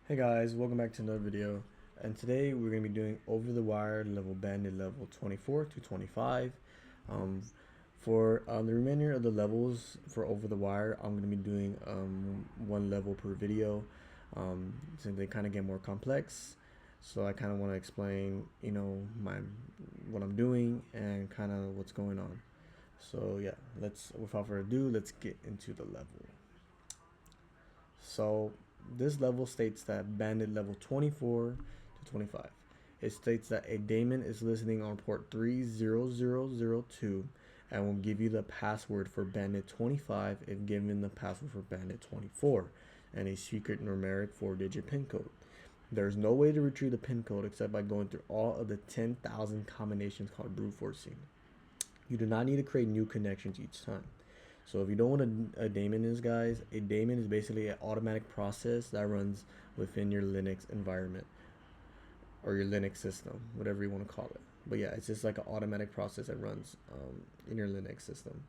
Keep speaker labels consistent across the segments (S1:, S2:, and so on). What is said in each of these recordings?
S1: Hey guys, welcome back to another video, and today we're going to be doing over the wire level bandit level 24 to 25. For the remainder of the levels for over the wire, I'm going to be doing one level per video, since they kind of get more complex. So I kind of want to explain, what I'm doing and kind of what's going on. So yeah, without further ado, let's get into the level. So this level states that bandit level 24 to 25. It states that a daemon is listening on port 30002 and will give you the password for bandit 25 if given the password for bandit 24 and a secret numeric 4-digit pin code. There's no way to retrieve the pin code except by going through all of the 10,000 combinations called brute forcing. You do not need to create new connections each time. So if you don't know what a daemon is, guys, a daemon is basically an automatic process that runs within your Linux environment or your Linux system, whatever you want to call it. But yeah, it's just like an automatic process that runs in your Linux system.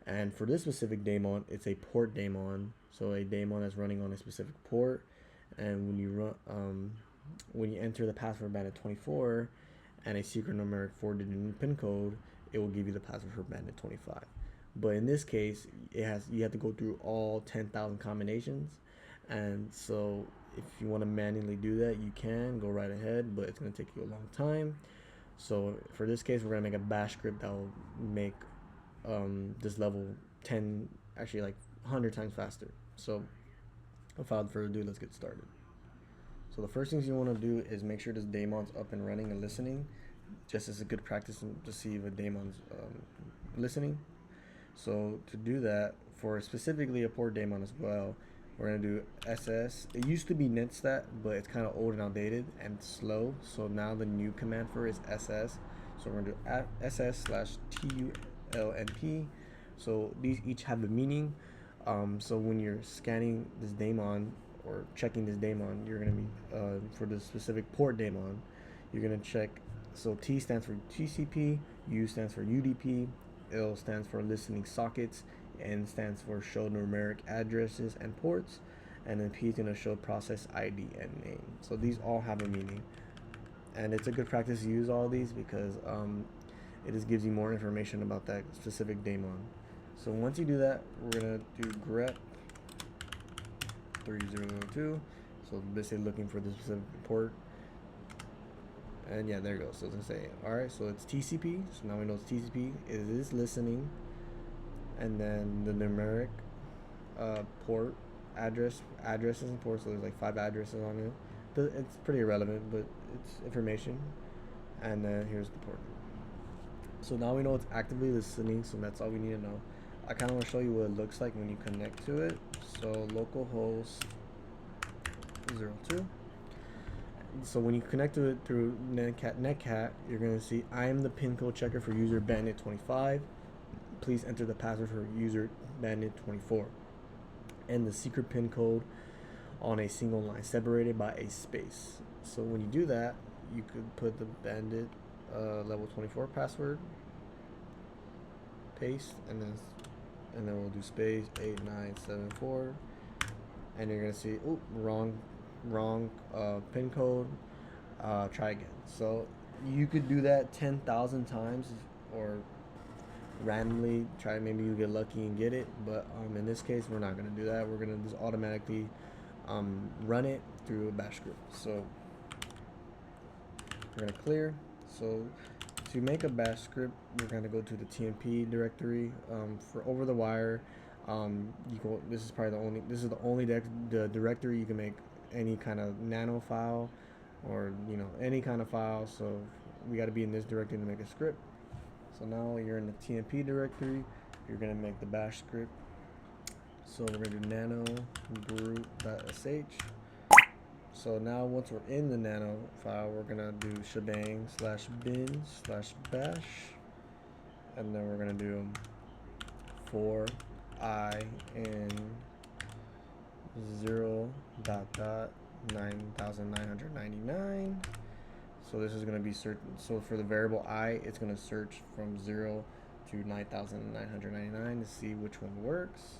S1: And for this specific daemon, it's a port daemon. So a daemon that's running on a specific port, and when you enter the password bandit 24 and a secret numeric 4-digit pin code, it will give you the password for bandit 25. But in this case, you have to go through all 10,000 combinations, and so if you want to manually do that, you can go right ahead, but it's going to take you a long time. So for this case, we're going to make a bash script that will make this level 10, actually like 100 times faster. So without further ado, let's get started. So the first things you want to do is make sure this daemon's up and running and listening, just as a good practice to see if a daemon's listening. So to do that, for specifically a port daemon as well, we're going to do SS. It used to be netstat, but it's kind of old and outdated and slow. So now the new command for it is SS. So we're going to do SS/TULNP. So these each have a meaning. So when you're scanning this daemon or checking this daemon, you're going to be, for the specific port daemon, you're going to check. So T stands for TCP, U stands for UDP, L stands for listening sockets, N stands for show numeric addresses and ports, and then P is going to show process ID and name. So these all have a meaning, and it's a good practice to use all these because it just gives you more information about that specific daemon. So once you do that, we're going to do grep 3002. So basically looking for the specific port. And yeah, there you go. So it's gonna say, all right, so it's TCP. So now we know it's TCP. It is listening, and then the numeric port addresses and ports. So there's like 5 addresses on it. It's pretty irrelevant, but it's information. And then here's the port. So now we know it's actively listening. So that's all we need to know. I kind of want to show you what it looks like when you connect to it. So localhost 02. So when you connect to it through netcat, you're going to see I am the pin code checker for user bandit 25. Please enter the password for user bandit 24 and the secret pin code on a single line separated by a space. So when you do that, you could put the bandit level 24 password, paste, and then we'll do space 8974, and you're going to see wrong pin code. Try again. So you could do that 10,000 times or randomly try. Maybe you get lucky and get it, but in this case we're not going to do that. We're going to just automatically run it through a bash script. So we're going to clear. So to make a bash script, we're going to go to the TMP directory. For over the wire, this is the only directory you can make any kind of nano file or any kind of file. So we got to be in this directory to make a script. So now you're in the TMP directory, you're going to make the bash script. So we're going to do nano group.sh. So now once we're in the nano file, we're going to do shebang/bin/bash, and then we're going to do for I in 0.9999. So this is going to be search. So for the variable I, it's going to search from 0 to 9,999 to see which one works.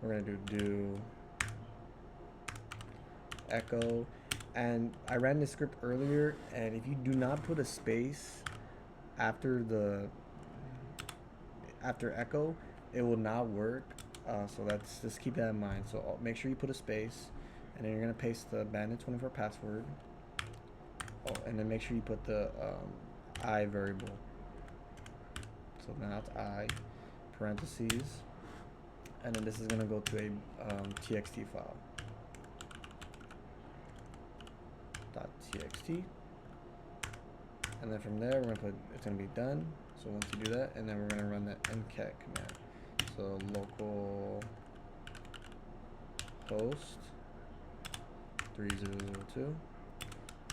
S1: We're going to do echo. And I ran this script earlier, and if you do not put a space after echo, it will not work. So that's, just keep that in mind. So make sure you put a space, and then you're gonna paste the Bandit 24 password. Oh, and then make sure you put the I variable. So now it's I, parentheses, and then this is gonna go to a txt file. .txt, and then from there we're gonna put, it's gonna be done. So once you do that, and then we're gonna run the mcat command. So local host 3002,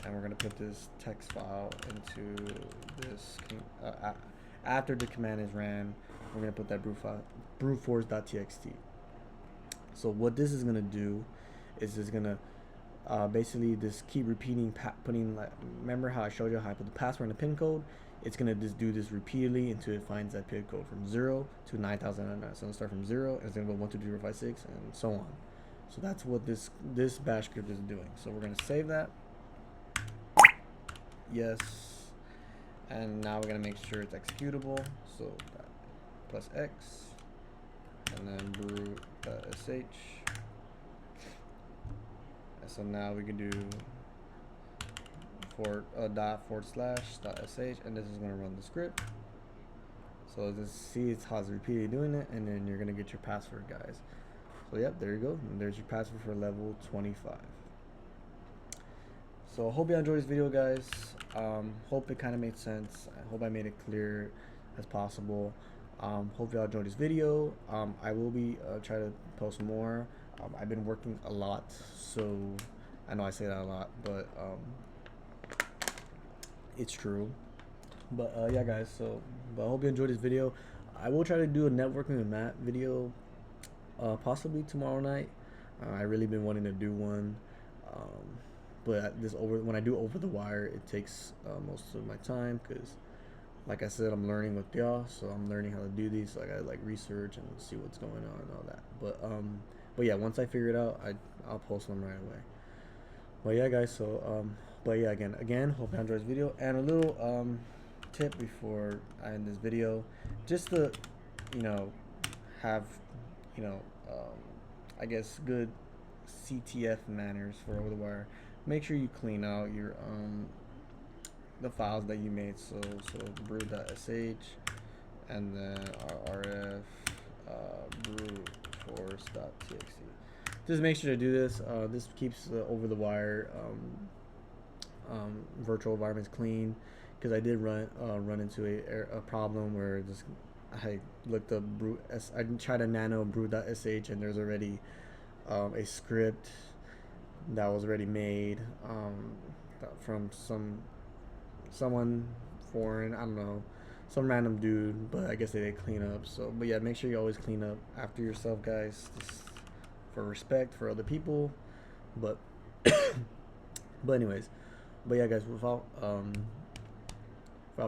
S1: and we're gonna put this text file into this. After the command is ran, we're gonna put that brute force.txt. So what this is gonna do is it's gonna basically just keep repeating, putting, like, remember how I showed you how I put the password and the pin code? It's gonna just do this repeatedly until it finds that pin code from 0 to 9009. So it'll start from 0, and it's gonna go 1 2 3 4 5 6, and so on. So that's what this bash script is doing. So we're gonna save that. Yes, and now we're gonna make sure it's executable. So plus X, and then brute.sh. So now we can do ./.sh, and this is going to run the script. So just see it's how it's repeatedly doing it, and then you're going to get your password, guys. So yep, there you go. And there's your password for level 25. So I hope you enjoyed this video, guys. Hope it kind of made sense. I hope I made it clear as possible. Hope y'all enjoyed this video. I will be try to post more. I've been working a lot, so I know I say that a lot, but it's true. But yeah, guys, but I hope you enjoyed this video. I will try to do a networking with Matt video possibly tomorrow night. I really been wanting to do one, but when I do over the wire, it takes most of my time, because like I said, I'm learning with y'all, so I'm learning how to do these, so I gotta like research and see what's going on and all that. But yeah, once I figure it out, I'll post them right away. But yeah, guys, but yeah, again, hope you enjoyed this video. And a little tip before I end this video, just to, have, I guess, good CTF manners for over the wire. Make sure you clean out your the files that you made. So brew.sh, and then rf brute force.txt. Just make sure to do this. This keeps the over the wire virtual environments clean, because I did run into a problem where I looked up I tried to nano brew.sh, and there's already a script that was already made from someone foreign, I don't know, some random dude, but I guess they did clean up. So, but yeah, make sure you always clean up after yourself, guys, just for respect for other people. But but yeah, guys, without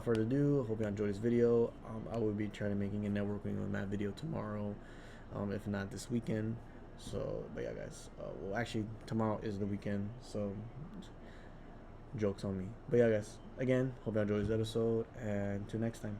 S1: further ado, I hope you enjoyed this video. I will be trying to making a networking on that video tomorrow, if not this weekend. So, but yeah, guys, well, actually tomorrow is the weekend, so jokes on me. But yeah, guys, again, hope you enjoyed this episode, and till next time.